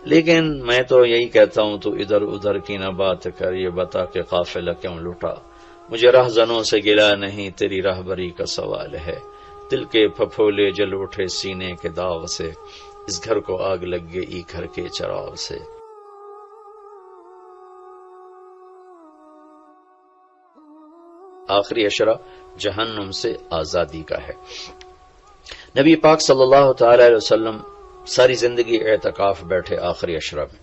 لیکن میں تو یہی کہتا ہوں تو ادھر ادھر کی نہ بات کر، یہ بتا کہ قافلہ کیوں لٹا، مجھے رہزنوں سے گلا نہیں تیری راہبری کا سوال ہے، دل کے پھپھولے جل اٹھے سینے کے داغ سے، اس گھر کو آگ لگ گئی گھر کے چراغ سے۔ آخری اشرہ جہنم سے آزادی کا ہے۔ نبی پاک صلی اللہ تعالی علیہ وسلم ساری زندگی اعتکاف بیٹھے آخری اشرہ میں۔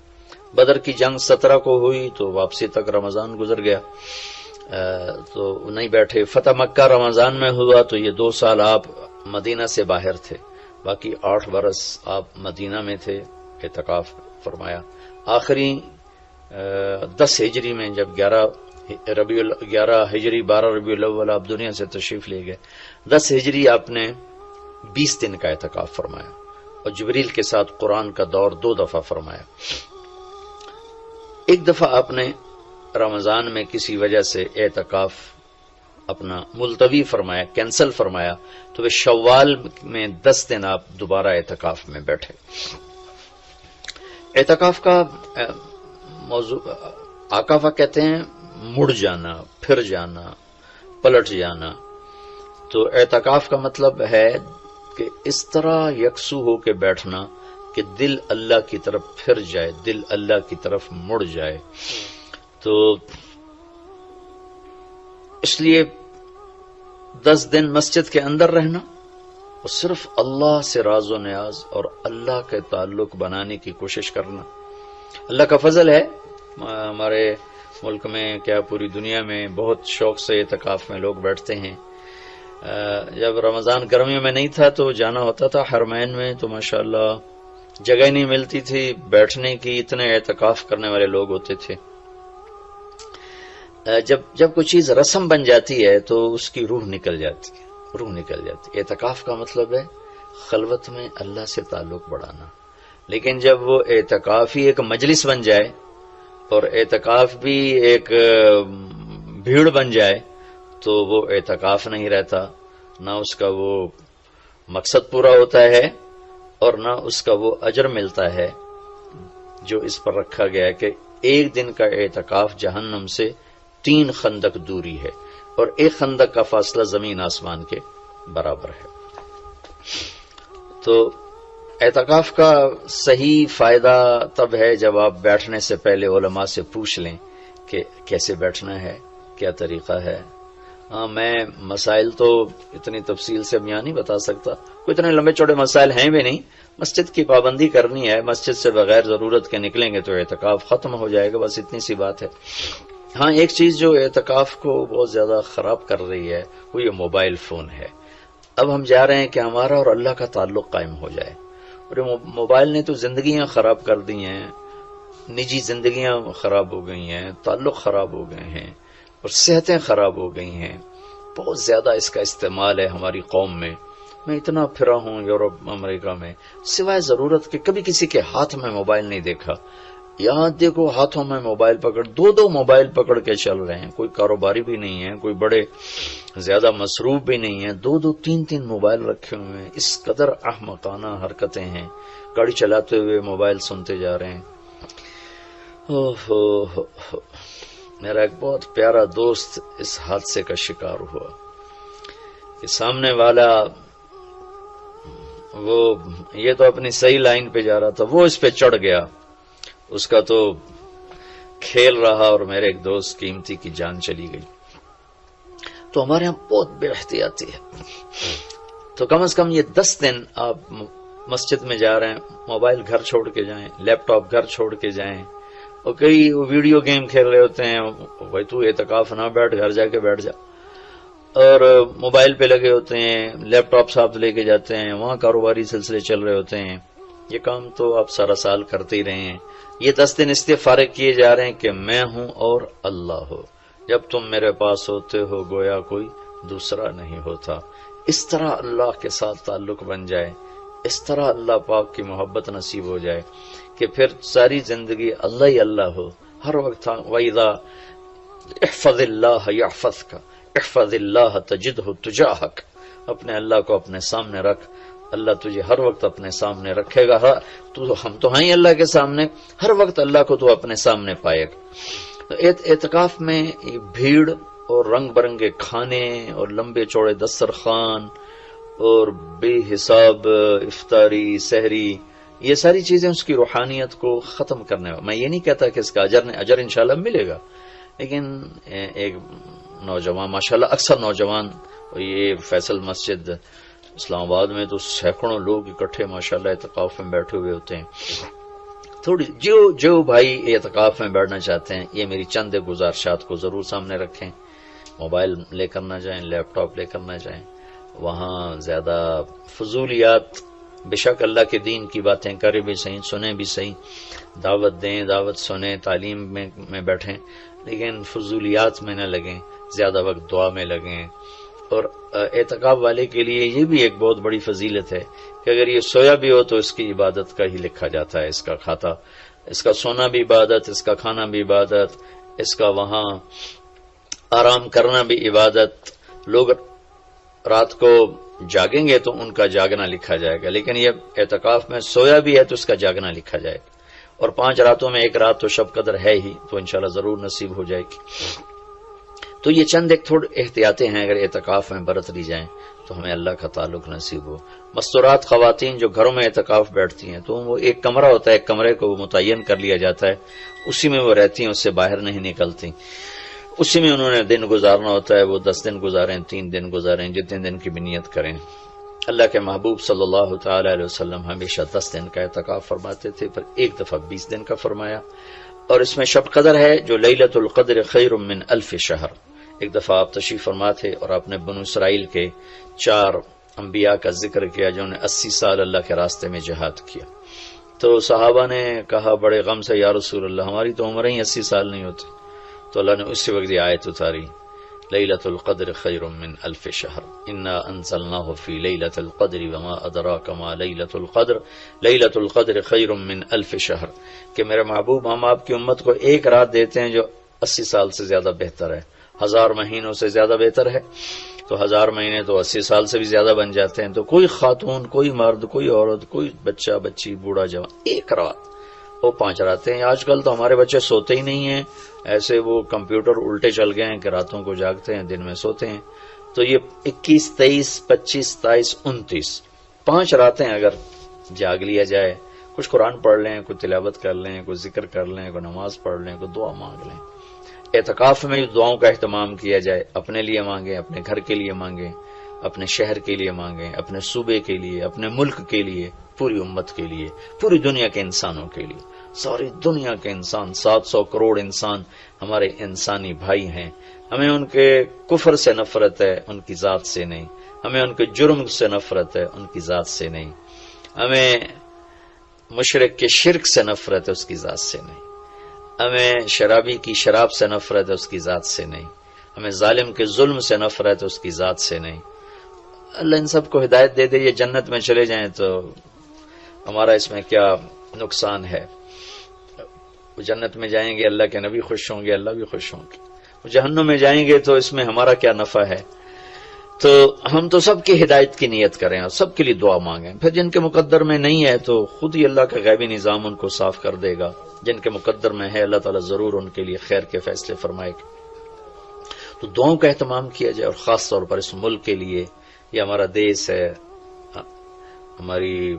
بدر کی جنگ 17 کو ہوئی تو واپسی تک رمضان گزر گیا، تو نہیں بیٹھے۔ فتح مکہ رمضان میں ہوا تو یہ 2 سال آپ مدینہ سے باہر تھے، باقی 8 برس آپ مدینہ میں تھے، اعتکاف فرمایا۔ آخری 10 ہجری میں جب 11 ہجری 12 ربیع الاول آپ دنیا سے تشریف لے گئے، 10 ہجری آپ نے 20 دن کا اعتکاف فرمایا، اور جبریل کے ساتھ قرآن کا دور 2 دفعہ فرمایا۔ ایک دفعہ آپ نے رمضان میں کسی وجہ سے اعتکاف اپنا ملتوی فرمایا، کینسل فرمایا، تو وہ شوال میں 10 دن آپ دوبارہ اعتکاف میں بیٹھے۔ اعتکاف کا موضوع آقا کہتے ہیں مڑ جانا، پھر جانا، پلٹ جانا۔ تو اعتکاف کا مطلب ہے کہ اس طرح یکسو ہو کے بیٹھنا کہ دل اللہ کی طرف پھر جائے، دل اللہ کی طرف مڑ جائے۔ تو اس لیے 10 دن مسجد کے اندر رہنا اور صرف اللہ سے راز و نیاز اور اللہ کے تعلق بنانے کی کوشش کرنا۔ اللہ کا فضل ہے، ہمارے ملک میں کیا پوری دنیا میں بہت شوق سے اعتکاف میں لوگ بیٹھتے ہیں۔ جب رمضان گرمیوں میں نہیں تھا تو جانا ہوتا تھا حرمین میں، تو ماشاءاللہ جگہ نہیں ملتی تھی بیٹھنے کی، اتنے اعتکاف کرنے والے لوگ ہوتے تھے۔ جب کوئی چیز رسم بن جاتی ہے تو اس کی روح نکل جاتی ہے، روح نکل جاتی ہے۔ اعتکاف کا مطلب ہے خلوت میں اللہ سے تعلق بڑھانا، لیکن جب وہ اعتکاف ہی ایک مجلس بن جائے اور اعتکاف بھی ایک بھیڑ بن جائے تو وہ اعتکاف نہیں رہتا، نہ اس کا وہ مقصد پورا ہوتا ہے اور نہ اس کا وہ اجر ملتا ہے جو اس پر رکھا گیا ہے کہ ایک دن کا اعتکاف جہنم سے 3 خندق دوری ہے، اور ایک خندق کا فاصلہ زمین آسمان کے برابر ہے۔ تو اعتکاف کا صحیح فائدہ تب ہے جب آپ بیٹھنے سے پہلے علماء سے پوچھ لیں کہ کیسے بیٹھنا ہے، کیا طریقہ ہے۔ ہاں، میں مسائل تو اتنی تفصیل سے یہاں نہیں بتا سکتا، کوئی اتنے لمبے چوڑے مسائل ہیں بھی نہیں۔ مسجد کی پابندی کرنی ہے، مسجد سے بغیر ضرورت کے نکلیں گے تو اعتکاف ختم ہو جائے گا، بس اتنی سی بات ہے۔ ہاں، ایک چیز جو اعتکاف کو بہت زیادہ خراب کر رہی ہے وہ یہ موبائل فون ہے۔ اب ہم جا رہے ہیں کہ ہمارا اور اللہ کا تعلق قائم ہو جائے، اور موبائل نے تو زندگیاں خراب کر دی ہیں، نجی زندگیاں خراب ہو گئی ہیں، تعلق خراب ہو گئے ہیں، اور صحتیں خراب ہو گئی ہیں۔ بہت زیادہ اس کا استعمال ہے ہماری قوم میں۔ میں اتنا پھرا ہوں یورپ امریکہ میں، سوائے ضرورت کے کبھی کسی کے ہاتھ میں موبائل نہیں دیکھا۔ یہاں دیکھو ہاتھوں میں موبائل پکڑ، 2 موبائل پکڑ کے چل رہے ہیں، کوئی کاروباری بھی نہیں ہے، کوئی بڑے زیادہ مصروف بھی نہیں ہے، 2 3 موبائل رکھے ہوئے ہیں۔ اس قدر احمقانہ حرکتیں ہیں، گاڑی چلاتے ہوئے موبائل سنتے جا رہے ہیں۔ میرا ایک بہت پیارا دوست اس حادثے کا شکار ہوا کہ سامنے والا وہ یہ تو اپنی صحیح لائن پہ جا رہا تھا، وہ اس پہ چڑھ گیا، اس کا تو کھیل رہا اور میرے ایک دوست قیمتی کی جان چلی گئی۔ تو ہمارے یہاں بہت بے احتیاطی ہے۔ تو کم از کم یہ 10 دن آپ مسجد میں جا رہے ہیں، موبائل گھر چھوڑ کے جائیں، لیپ ٹاپ گھر چھوڑ کے جائیں، اور کئی ویڈیو گیم کھیل رہے ہوتے ہیں، بھائی تو اعتکاف نہ بیٹھ، گھر جا کے بیٹھ جا، اور موبائل پہ لگے ہوتے ہیں، لیپ ٹاپ ساتھ لے کے جاتے ہیں، وہاں کاروباری سلسلے چل رہے ہوتے ہیں۔ یہ کام تو آپ سارا سال کرتے ہی رہے ہیں۔ یہ 10 دن اس لیے فارغ کیے جا رہے ہیں کہ میں ہوں اور اللہ ہو، جب تم میرے پاس ہوتے ہو گویا کوئی دوسرا نہیں ہوتا۔ اس طرح اللہ کے ساتھ تعلق بن جائے، اس طرح اللہ پاک کی محبت نصیب ہو جائے کہ پھر ساری زندگی اللہ ہی اللہ ہو، ہر وقت۔ وَإِذَا احفظ اللہ یحفظک، احفظ اللہ تجدہ تجاہک، اپنے اللہ کو اپنے سامنے رکھ اللہ تجھے ہر وقت اپنے سامنے رکھے گا. ہم تو ہیں ہی اللہ کے سامنے، ہر وقت اللہ کو تو اپنے سامنے پائے گا. تو اعتکاف میں بھیڑ اور رنگ برنگے کھانے اور لمبے چوڑے دسترخوان اور بے حساب افطاری سحری، یہ ساری چیزیں اس کی روحانیت کو ختم کرنے میں یہ نہیں کہتا کہ اس کا اجر انشاءاللہ ملے گا، لیکن ایک نوجوان ماشاءاللہ اکثر نوجوان، یہ فیصل مسجد اسلام آباد میں تو سینکڑوں لوگ اکٹھے ماشاءاللہ اعتکاف میں بیٹھے ہوئے ہوتے ہیں. تھوڑی جو بھائی اعتکاف میں بیٹھنا چاہتے ہیں، یہ میری چند گزارشات کو ضرور سامنے رکھیں. موبائل لے کر نہ جائیں، لیپ ٹاپ لے کر نہ جائیں، وہاں زیادہ فضولیات، بے شک اللہ کے دین کی باتیں کریں بھی صحیح، سنیں بھی صحیح، دعوت دیں، دعوت سنیں، تعلیم میں بیٹھیں، لیکن فضولیات میں نہ لگیں، زیادہ وقت دعا میں لگیں. اور اعتکاف والے کے لیے یہ بھی ایک بہت بڑی فضیلت ہے کہ اگر یہ سویا بھی ہو تو اس کی عبادت کا ہی لکھا جاتا ہے. اس کا کھاتا، اس کا سونا بھی عبادت، اس کا کھانا بھی عبادت، اس کا وہاں آرام کرنا بھی عبادت. لوگ رات کو جاگیں گے تو ان کا جاگنا لکھا جائے گا، لیکن یہ اعتکاف میں سویا بھی ہے تو اس کا جاگنا لکھا جائے گا. اور 5 راتوں میں 1 رات تو شب قدر ہے ہی، تو انشاءاللہ ضرور نصیب ہو جائے گی. تو یہ چند ایک تھوڑے احتیاطیں ہیں، اگر اعتکاف میں برت لی جائیں تو ہمیں اللہ کا تعلق نصیب ہو. مستورات خواتین جو گھروں میں اعتکاف بیٹھتی ہیں تو وہ ایک کمرہ ہوتا ہے، ایک کمرے کو متعین کر لیا جاتا ہے، اسی میں وہ رہتی ہیں، اس سے باہر نہیں نکلتی. اسی میں انہوں نے دن گزارنا ہوتا ہے. وہ 10 دن گزاریں، 3 دن گزاریں، جتنے دن کی بھی نیت کریں. اللہ کے محبوب صلی اللہ تعالی علیہ وسلم ہمیشہ 10 دن کا اعتکاف فرماتے تھے، پھر ایک دفعہ 20 دن کا فرمایا. اور اس میں شب قدر ہے جو لیلۃ القدر خیر من 1000 شہر. ایک دفعہ آپ تشریف فرما تھے اور آپ نے بنو اسرائیل کے 4 انبیاء کا ذکر کیا جنہوں نے 80 سال اللہ کے راستے میں جہاد کیا. تو صحابہ نے کہا بڑے غم سے، یا رسول اللہ ہماری تو عمریں ہی 80 سال نہیں ہوتی. تو اللہ نے اسی وقت یہ آیت اتاری، لیلۃ القدر خیر من 1000 شہر، انا انزلناہ فی لیلۃ القدر وما ادراک ما لیلۃ القدر، لیلۃ القدر خیر من 1000 شہر. کہ میرے محبوب ہم آپ کی امت کو ایک رات دیتے ہیں جو 80 سال سے زیادہ بہتر ہے، 1000 مہینوں سے زیادہ بہتر ہے. تو 1000 مہینے تو 80 سال سے بھی زیادہ بن جاتے ہیں. تو کوئی خاتون، کوئی مرد، کوئی عورت، کوئی بچہ بچی، بوڑھا جوان، ایک رات، وہ 5 راتیں ہیں. آج کل تو ہمارے بچے سوتے ہی نہیں ہیں، ایسے وہ کمپیوٹر الٹے چل گئے ہیں کہ راتوں کو جاگتے ہیں، دن میں سوتے ہیں. تو یہ 21، 23، 25، 27، 29 5 راتیں اگر جاگ لیا جائے، کچھ قرآن پڑھ لیں، کچھ تلاوت کر لیں، کچھ ذکر کر لیں، کوئی نماز پڑھ لیں، کوئی دعا مانگ لیں. اعتکاف میں دعاؤں کا اہتمام کیا جائے. اپنے لیے مانگیں، اپنے گھر کے لیے مانگیں، اپنے شہر کے لیے مانگیں، اپنے صوبے کے لیے، اپنے ملک کے لیے، پوری امت کے لیے، پوری دنیا کے انسانوں کے لیے. ساری دنیا کے انسان، 700 کروڑ انسان ہمارے انسانی بھائی ہیں. ہمیں ان کے کفر سے نفرت ہے، ان کی ذات سے نہیں. ہمیں ان کے جرم سے نفرت ہے، ان کی ذات سے نہیں. ہمیں مشرک کے شرک سے نفرت ہے، اس کی ذات سے نہیں. ہمیں شرابی کی شراب سے نفرت ہے، اس کی ذات سے نہیں. ہمیں ظالم کے ظلم سے نفرت ہے، اس کی ذات سے نہیں. اللہ ان سب کو ہدایت دے دے، یہ جنت میں چلے جائیں تو ہمارا اس میں کیا نقصان ہے. وہ جنت میں جائیں گے، اللہ کے نبی خوش ہوں گے، اللہ بھی خوش ہوں گے. وہ جہنم میں جائیں گے تو اس میں ہمارا کیا نفع ہے. تو ہم تو سب کی ہدایت کی نیت کریں اور سب کے لیے دعا مانگیں. پھر جن کے مقدر میں نہیں ہے تو خود ہی اللہ کا غیبی نظام ان کو صاف کر دے گا. جن کے مقدر میں ہے اللہ تعالیٰ ضرور ان کے لیے خیر کے فیصلے فرمائے گا. تو دعاؤں کا اہتمام کیا جائے، اور خاص طور پر اس ملک کے لیے. یہ ہمارا دیس ہے، ہماری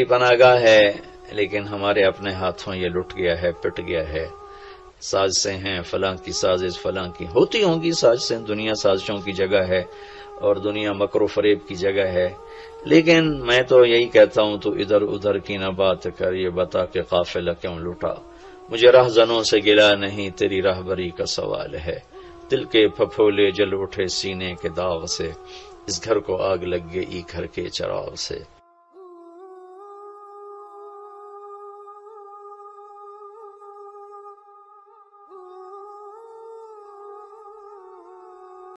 پناہ گاہ ہے، لیکن ہمارے اپنے ہاتھوں یہ لٹ گیا ہے، پٹ گیا ہے. سازشیں ہیں، فلاں کی سازش، فلاں کی ہوتی ہوں گی سازشیں. دنیا سازشوں کی جگہ ہے اور دنیا مکر و فریب کی جگہ ہے. لیکن میں تو یہی کہتا ہوں، تو ادھر ادھر کی نہ بات کر، یہ بتا کہ قافلہ کیوں لٹا. مجھے رہزنوں سے گلا نہیں، تیری راہبری کا سوال ہے. دل کے پھپھولے جل اٹھے سینے کے داغ سے، اس گھر کو آگ لگ گئی گھر کے چراغ سے.